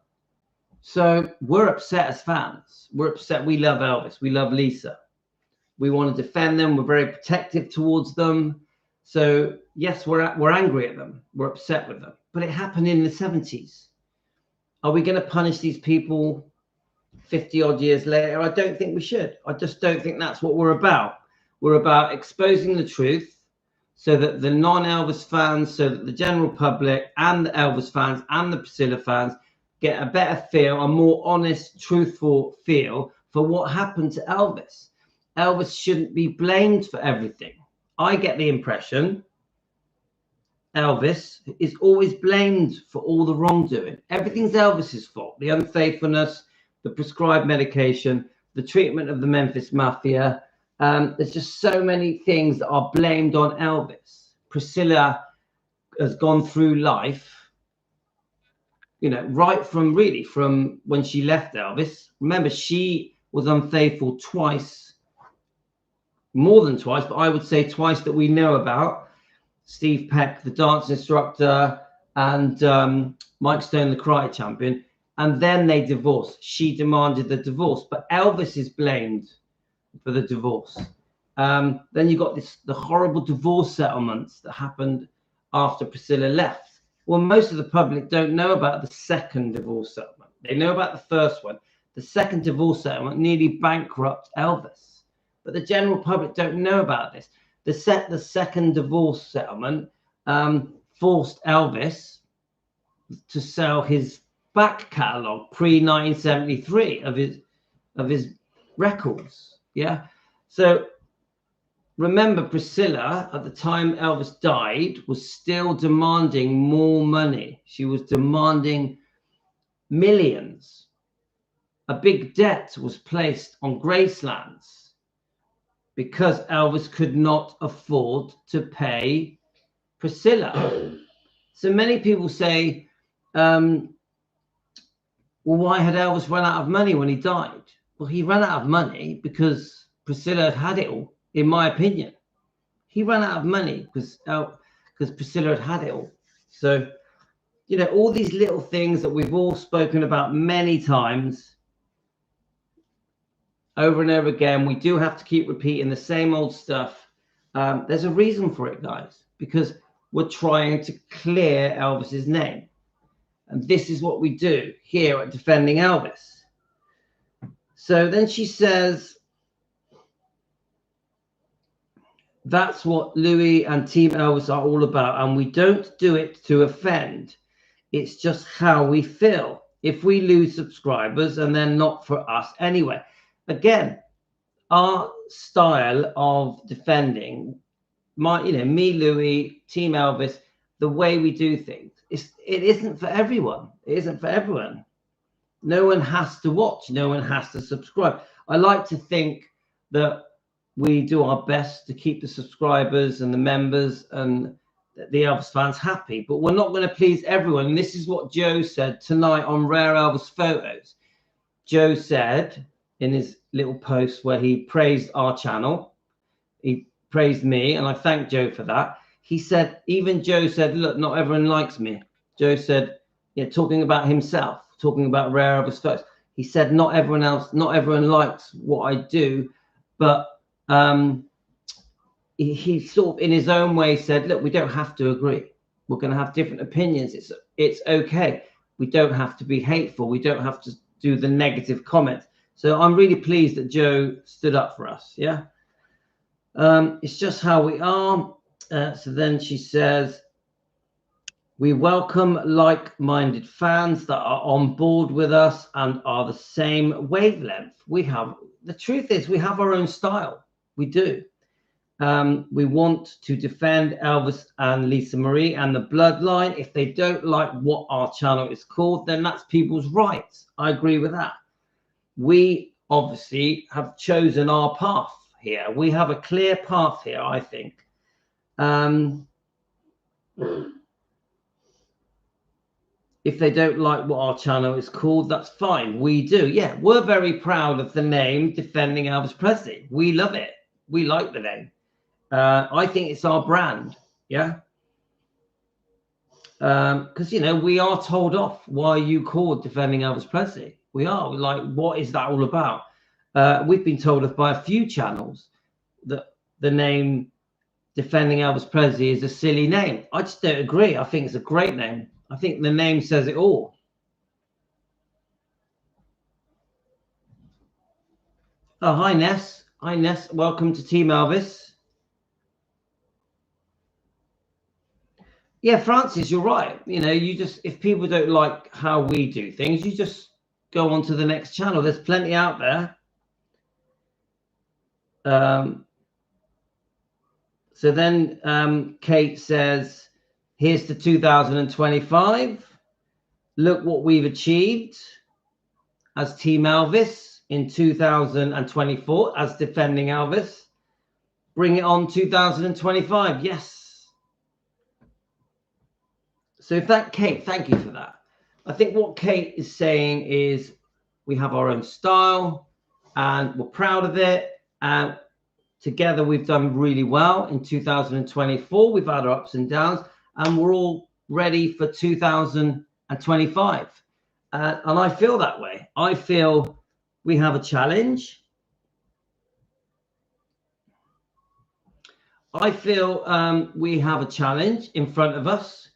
So we're upset as fans. We're upset. We love Elvis. We love Lisa. We want to defend them. We're very protective towards them. So yes, we're angry at them. We're upset with them. But it happened in the 70s. Are we going to punish these people 50 odd years later? I don't think we should. I just don't think that's what we're about. We're about exposing the truth so that the non-Elvis fans, so that the general public and the Elvis fans and the Priscilla fans get a better feel, a more honest, truthful feel for what happened to Elvis. Elvis shouldn't be blamed for everything. I get the impression Elvis is always blamed for all the wrongdoing. Everything's Elvis's fault. The unfaithfulness, the prescribed medication, the treatment of the Memphis Mafia. There's just so many things that are blamed on Elvis. Priscilla has gone through life, right from when she left Elvis. Remember, she was unfaithful twice, more than twice, but I would say twice that we know about. Steve Peck, the dance instructor, and Mike Stone, the karate champion. And then they divorced. She demanded the divorce, but Elvis is blamed for the divorce. Then you got the horrible divorce settlements that happened after Priscilla left. Well, most of the public don't know about the second divorce settlement. They know about the first one. The second divorce settlement nearly bankrupted Elvis. But the general public don't know about this. The second divorce settlement forced Elvis to sell his back catalogue pre-1973 of his records. Yeah. So remember, Priscilla, at the time Elvis died, was still demanding more money. She was demanding millions. A big debt was placed on Graceland's because Elvis could not afford to pay Priscilla. So many people say, well, why had Elvis run out of money when he died? Well, he ran out of money because Priscilla had it all, in my opinion. He ran out of money because Priscilla had it all. So, all these little things that we've all spoken about many times, over and over again, we do have to keep repeating the same old stuff. There's a reason for it, guys, because we're trying to clear Elvis's name. And this is what we do here at Defending Elvis. So then she says, that's what Louis and Team Elvis are all about. And we don't do it to offend. It's just how we feel. If we lose subscribers, and they're not for us anyway. Again, our style of defending, me, Louis, Team Elvis, the way we do things, it isn't for everyone. It isn't for everyone. No one has to watch. No one has to subscribe. I like to think that we do our best to keep the subscribers and the members and the Elvis fans happy, but we're not going to please everyone. And this is what Joe said tonight on Rare Elvis Photos. Joe said in his little post where he praised our channel, he praised me, and I thank Joe for that. He said, even Joe said, look, not everyone likes me. Joe said, talking about himself, talking about Rare Elvis Photos. He said, not everyone likes what I do, but he sort of in his own way said, look, we don't have to agree. We're going to have different opinions. It's okay. We don't have to be hateful. We don't have to do the negative comments. So I'm really pleased that Joe stood up for us. Yeah. It's just how we are. So then she says, we welcome like-minded fans that are on board with us and are the same wavelength. The truth is we have our own style. We do. We want to defend Elvis and Lisa Marie and the bloodline. If they don't like what our channel is called, then that's people's rights. I agree with that. We obviously have chosen our path here. We have a clear path here, I think. If they don't like what our channel is called, that's fine. We do. Yeah, we're very proud of the name Defending Elvis Presley. We love it. We like the name. I think it's our brand. Yeah. Because, we are told off. Why are you called Defending Elvis Presley? We are. We're like, what is that all about? We've been told off by a few channels that the name Defending Elvis Presley is a silly name. I just don't agree. I think it's a great name. I think the name says it all. Oh, hi, Ness. Hi, Ness. Welcome to Team Elvis. Yeah, Francis, you're right. If people don't like how we do things, you just go on to the next channel. There's plenty out there. So then Kate says, here's to 2025. Look what we've achieved as Team Elvis in 2024 as Defending Elvis. Bring it on 2025. Yes. So Kate, thank you for that. I think what Kate is saying is we have our own style and we're proud of it. And together we've done really well in 2024. We've had our ups and downs and we're all ready for 2025. And I feel that way. I feel we have a challenge. I feel we have a challenge in front of us.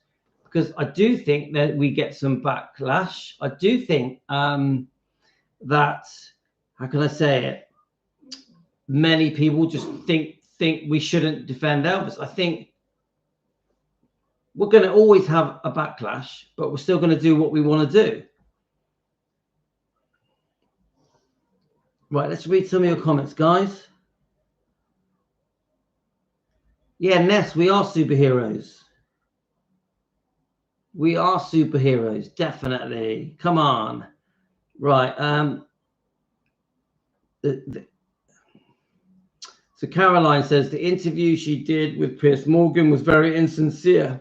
Because I do think that we get some backlash. I do think that, how can I say it? Many people just think we shouldn't defend Elvis. I think we're going to always have a backlash, but we're still going to do what we want to do. Right, let's read some of your comments, guys. Yeah, Ness, we are superheroes. We are superheroes, definitely. Come on. Right. So Caroline says the interview she did with Piers Morgan was very insincere.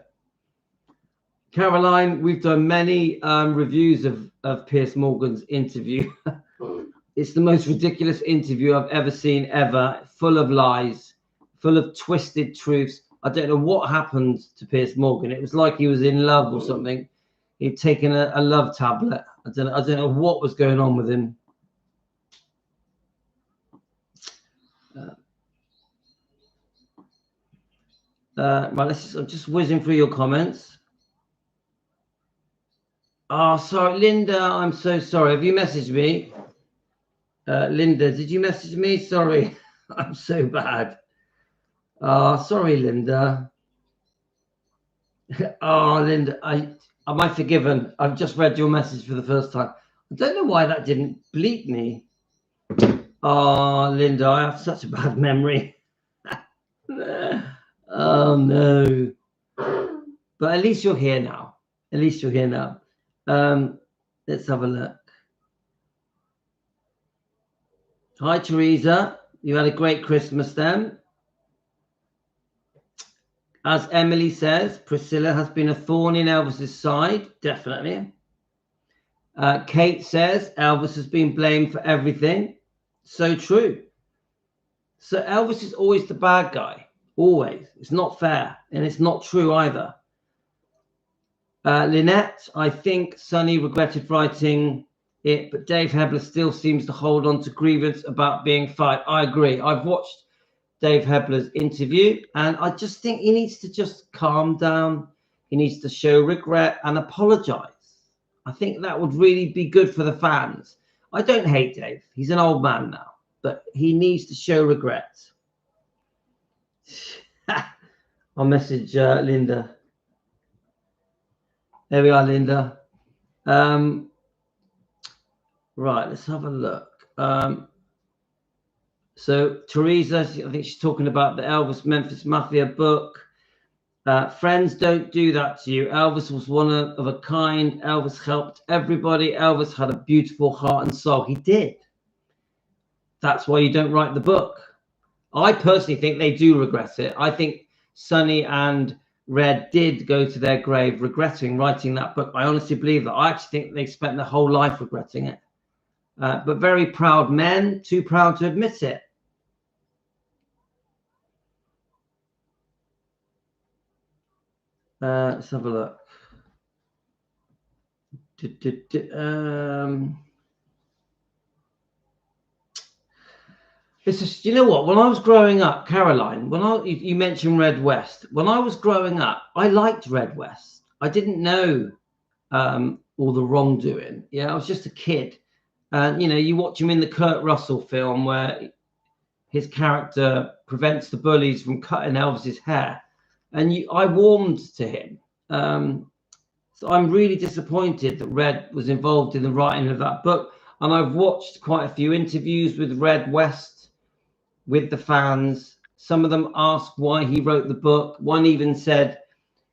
Caroline, we've done many reviews of Piers Morgan's interview. It's the most ridiculous interview I've ever seen, ever. Full of lies, full of twisted truths. I don't know what happened to Piers Morgan. It was like he was in love or something. He'd taken a love tablet. I don't know what was going on with him. Right, I'm just whizzing through your comments. Oh, sorry, Linda. I'm so sorry. Have you messaged me? Linda, did you message me? Sorry, I'm so bad. Sorry, Linda. Oh, Linda, am I forgiven? I've just read your message for the first time. I don't know why that didn't bleep me. Oh, Linda, I have such a bad memory. Oh no. But at least you're here now. At least you're here now. Let's have a look. Hi, Teresa. You had a great Christmas then. As Emily says, Priscilla has been a thorn in Elvis's side. Definitely. Kate says Elvis has been blamed for everything. So true. So Elvis is always the bad guy. Always. It's not fair. And it's not true either. Lynette, I think Sonny regretted writing it, but Dave Hebler still seems to hold on to grievance about being fired. I agree. I've watched Dave Hebler's interview, and I just think he needs to just calm down. He needs to show regret and apologize. I think that would really be good for the fans. I don't hate Dave. He's an old man now, but he needs to show regret. I'll message Linda. There we are, Linda. Right, let's have a look. So Teresa, I think she's talking about the Elvis Memphis Mafia book. Friends don't do that to you. Elvis was one of a kind. Elvis helped everybody. Elvis had a beautiful heart and soul. He did. That's why you don't write the book. I personally think they do regret it. I think Sonny and Red did go to their grave regretting writing that book. I honestly believe that. I actually think they spent their whole life regretting it. But very proud men, too proud to admit it. Let's have a look. It's just, you know what? When I was growing up, Caroline, you mentioned Red West. When I was growing up, I liked Red West. I didn't know all the wrongdoing. Yeah, I was just a kid. And, you know, you watch him in the Kurt Russell film where his character prevents the bullies from cutting Elvis's hair. And I warmed to him. So I'm really disappointed that Red was involved in the writing of that book. And I've watched quite a few interviews with Red West, with the fans. Some of them asked why he wrote the book. One even said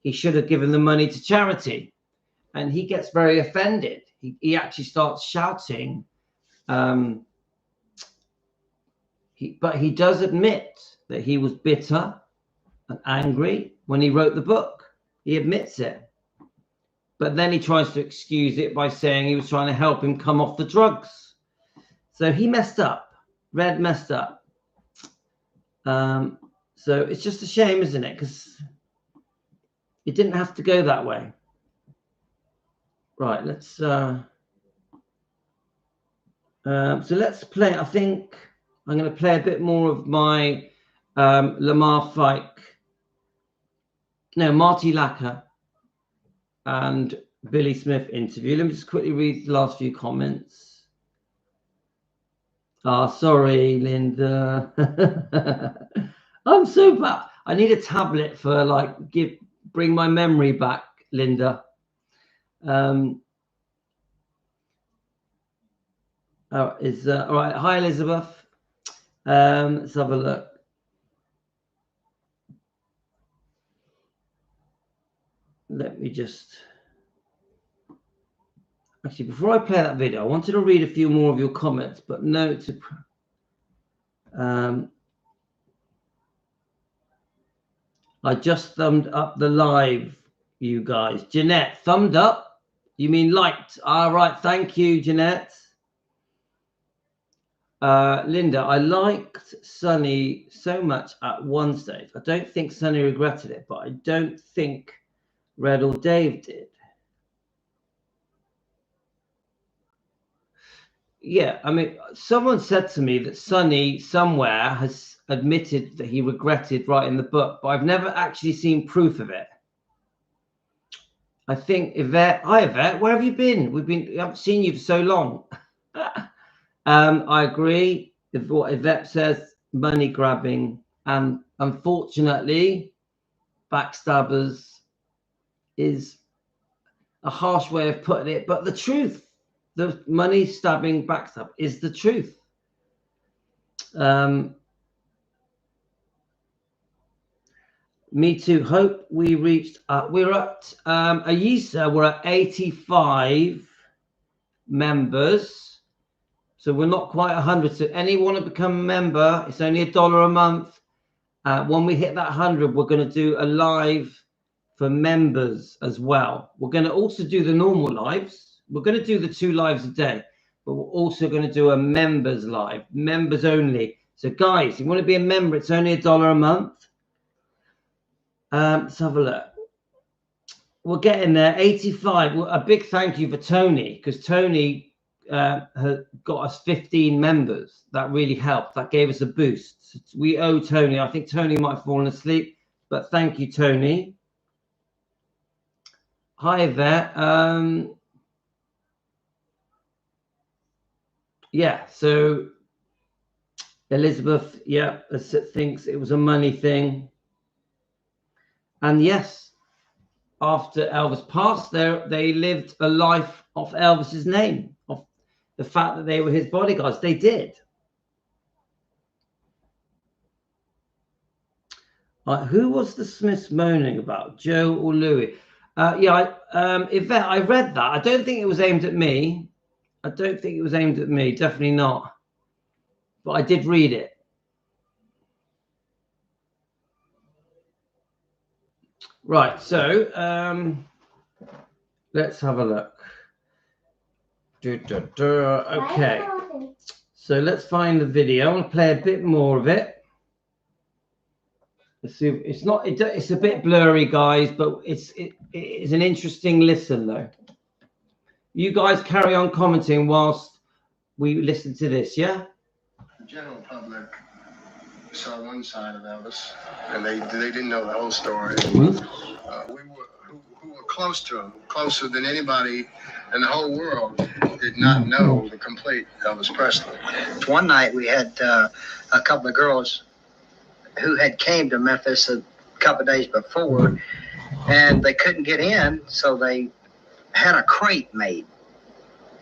he should have given the money to charity. And he gets very offended. He actually starts shouting. But he does admit that he was bitter and angry when he wrote the book. He admits it. But then he tries to excuse it by saying he was trying to help him come off the drugs. So he messed up. Red messed up. So it's just a shame, isn't it? Because it didn't have to go that way. Right, let's... so let's play. I think I'm going to play a bit more of my Lamar Fike. No, Marty Lacker and Billy Smith interview. Let me just quickly read the last few comments. Sorry, Linda. I'm so bad. I need a tablet for bring my memory back, Linda. All right. Hi, Elizabeth. Let's have a look. Let me just... Actually, before I play that video, I wanted to read a few more of your comments, but no to... I just thumbed up the live, you guys. Jeanette, thumbed up? You mean liked? All right, thank you, Jeanette. Linda, I liked Sonny so much at one stage. I don't think Sonny regretted it, but I don't think Red or Dave did. Yeah, I mean, someone said to me that Sonny somewhere has admitted that he regretted writing the book, but I've never actually seen proof of it. I think Yvette, hi Yvette, where have you been? I haven't seen you for so long. I agree with what Yvette says, money grabbing, and unfortunately, backstabbers is a harsh way of putting it, but the truth, the money stabbing backstab is the truth. Me too. Hope we reached. We're at Ayisa. We're at 85 members, so we're not quite 100. So anyone want to become a member? It's only $1 a month. When we hit that 100, we're going to do a live for members as well. We're going to also do the normal lives. We're going to do the 2 lives a day, but we're also going to do a members live, members only. So guys, you want to be a member? It's only $1 a month. Let's have a look. We're getting there. 85. Well, a big thank you for Tony, because Tony has got us 15 members. That really helped. That gave us a boost. We owe Tony. I think Tony might have fallen asleep, but thank you, Tony. Hi there. Yeah, so Elizabeth, yeah, thinks it was a money thing. And yes, after Elvis passed, they lived a life off Elvis's name, of the fact that they were his bodyguards. They did. Who was the Smiths moaning about, Joe or Louis? Yeah, Yvette, I read that. I don't think it was aimed at me. I don't think it was aimed at me. Definitely not. But I did read it. Right, so let's have a look. Okay, so let's find the video. I want to play a bit more of it. Let's see. It's not. It's a bit blurry, guys, but it's an interesting listen, though. You guys carry on commenting whilst we listen to this. Yeah. The general public saw one side of Elvis, and they didn't know the whole story. Mm-hmm. Who were close to him, closer than anybody in the whole world, did not know the complete Elvis Presley. One night we had a couple of girls who had came to Memphis a couple of days before, and they couldn't get in, so they had a crate made.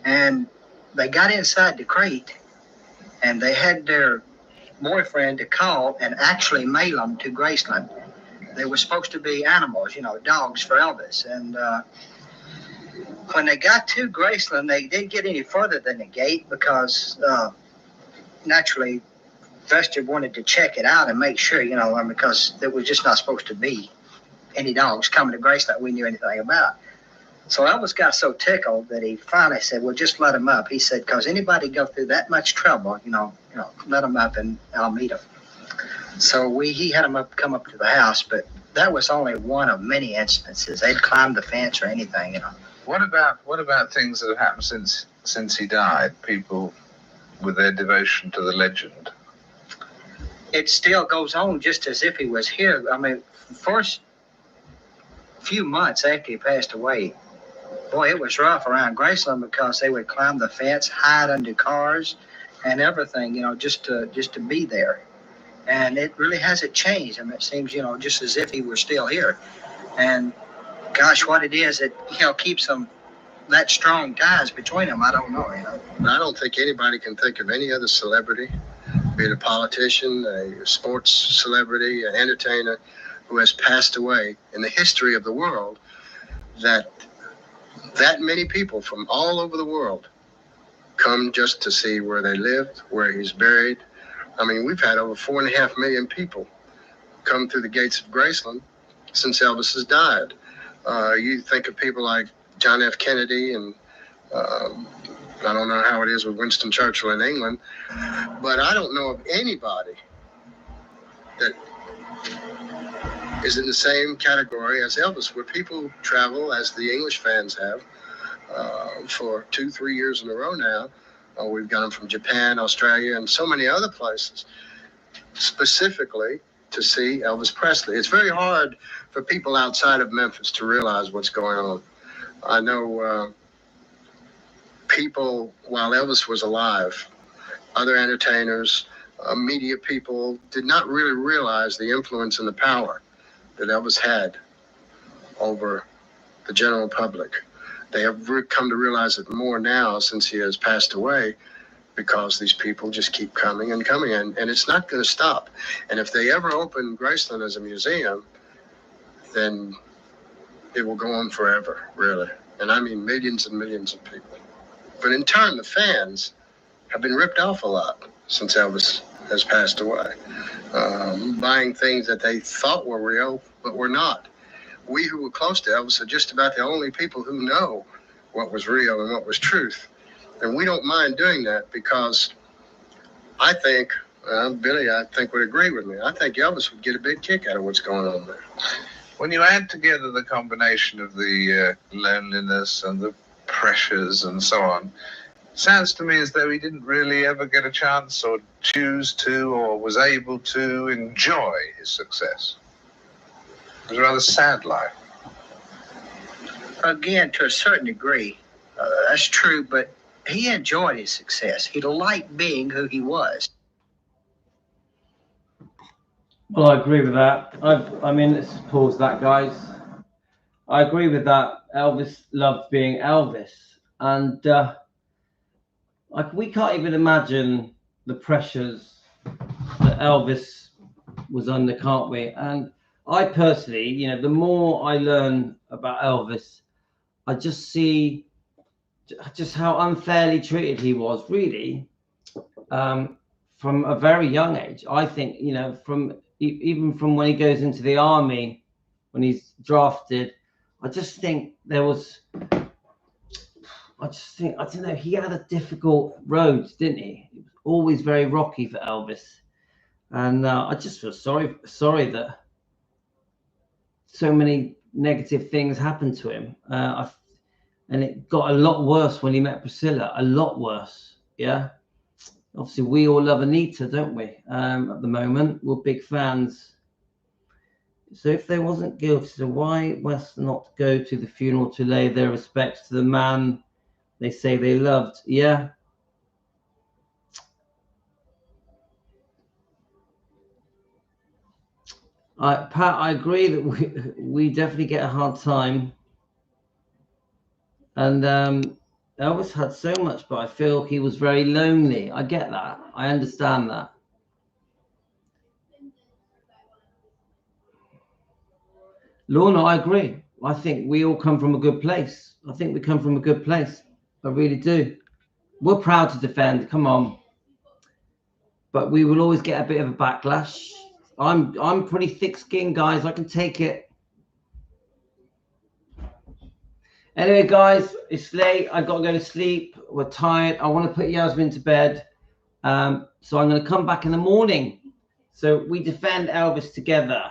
And they got inside the crate, and they had their boyfriend to call and actually mail them to Graceland. They were supposed to be animals, you know, dogs for Elvis. And when they got to Graceland, they didn't get any further than the gate because naturally Vester wanted to check it out and make sure, you know, because there was just not supposed to be any dogs coming to Graceland we knew anything about. So Elvis got so tickled that he finally said, well, just let him up. He said, because anybody go through that much trouble, you know, let him up and I'll meet him. So he had him come up to the house, but that was only one of many instances. They'd climb the fence or anything, you know. What about things that have happened since he died? People with their devotion to the legend. It still goes on just as if he was here. I mean, first few months after he passed away, boy, it was rough around Graceland because they would climb the fence, hide under cars, and everything, you know, just to be there. And it really hasn't changed. I mean, it seems, you know, just as if he were still here. And gosh, what it is, it, you know, keeps them that strong ties between them. I don't know, you know. I don't think anybody can think of any other celebrity, be it a politician, a sports celebrity, an entertainer, who has passed away in the history of the world, that many people from all over the world come just to see where they lived, where he's buried. I mean, we've had over 4.5 million people come through the gates of Graceland since Elvis has died. You think of people like John F. Kennedy, and I don't know how it is with Winston Churchill in England, but I don't know of anybody that is in the same category as Elvis, where people travel, as the English fans have, for 2-3 years in a row now. We've got them from Japan, Australia, and so many other places, specifically to see Elvis Presley. It's very hard for people outside of Memphis to realize what's going on. I know people, while Elvis was alive, other entertainers, media people did not really realize the influence and the power that Elvis had over the general public. They have come to realize it more now since he has passed away, because these people just keep coming and coming, and it's not going to stop. And if they ever open Graceland as a museum, then it will go on forever, really. And I mean millions and millions of people. But in turn, the fans have been ripped off a lot since Elvis has passed away. Buying things that they thought were real, but were not. We who were close to Elvis are just about the only people who know what was real and what was truth. And we don't mind doing that because I think, Billy, I think would agree with me. I think Elvis would get a big kick out of what's going on there. When you add together the combination of the loneliness and the pressures and so on, it sounds to me as though he didn't really ever get a chance or choose to or was able to enjoy his success. It was a rather sad life. Again, to a certain degree, that's true, but he enjoyed his success. He liked being who he was. Well, I agree with that. I mean, let's pause that, guys. I agree with that. Elvis loved being Elvis. And we can't even imagine the pressures that Elvis was under, can't we? And I personally, you know, the more I learn about Elvis, I just see just how unfairly treated he was, really, from a very young age. I think, you know, even from when he goes into the army, when he's drafted, I just think there was, I don't know, he had a difficult road, didn't he? It was always very rocky for Elvis. And I just feel sorry that so many negative things happened to him. And it got a lot worse when he met Priscilla, a lot worse. Yeah. Obviously, we all love Anita, don't we? At the moment, we're big fans. So if they wasn't guilty, so why West not go to the funeral to lay their respects to the man they say they loved? Yeah. Pat, I agree that we definitely get a hard time. And Elvis had so much, but I feel he was very lonely. I get that. I understand that. Lorna, I agree. I think we all come from a good place. I think we come from a good place. I really do. We're proud to defend. Come on. But we will always get a bit of a backlash. I'm pretty thick-skinned, guys. I can take it. Anyway, guys, it's late. I've got to go to sleep. We're tired. I want to put Yasmin to bed. So I'm going to come back in the morning. So we defend Elvis together.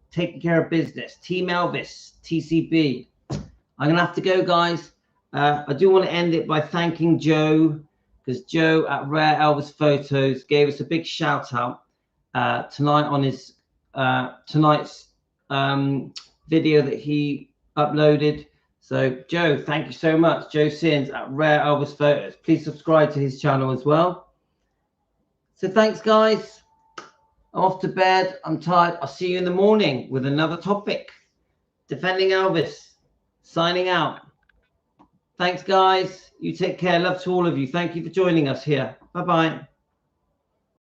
Taking care of business. Team Elvis, TCB. I'm going to have to go, guys. I do want to end it by thanking Joe, because Joe at Rare Elvis Photos gave us a big shout out tonight on his tonight's video that he uploaded. So Joe, thank you so much. Joe Sins at Rare Elvis Photos. Please subscribe to his channel as well. So thanks, guys. I'm off to bed. I'm tired. I'll see you in the morning with another topic. Defending Elvis. Signing out. Thanks, guys. You take care. Love to all of you. Thank you for joining us here. Bye-bye.